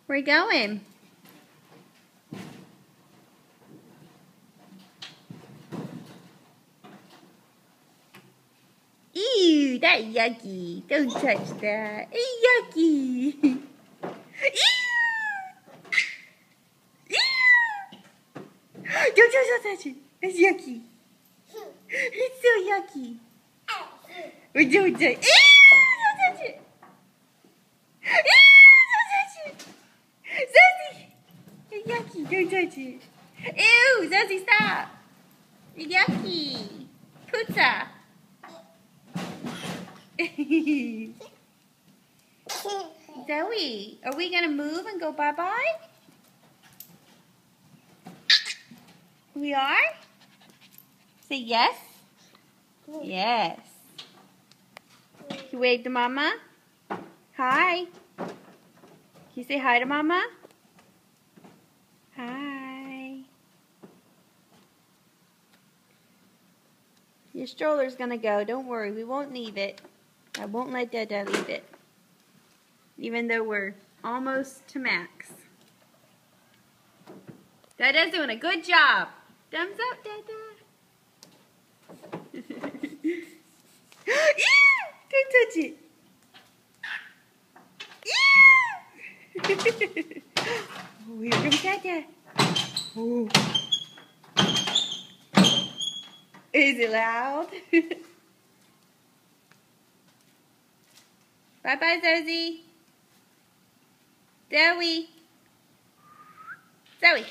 Where are you going? Ew, that's yucky. Don't touch that. It's yucky. Ew. Ew. Don't touch it. It's yucky. It's so yucky. Don't touch it. Ew, don't touch it. Ew, don't touch it. Zosie. It's yucky. Don't touch it. Ew, Zosie, stop. It's yucky. Pizza. Zoe, are we going to move and go bye-bye? We are? Say yes? Yes. You wave to Mama? Hi. Can you say hi to Mama? Hi. Your stroller's going to go. Don't worry. We won't leave it. I won't let Dada leave it. Even though we're almost to max. Dada's doing a good job. Thumbs up, Dada. Don't touch it. Oh, here comes Dada. Oh. Is it loud? Bye-bye, Zosie. Zoe. Zoe.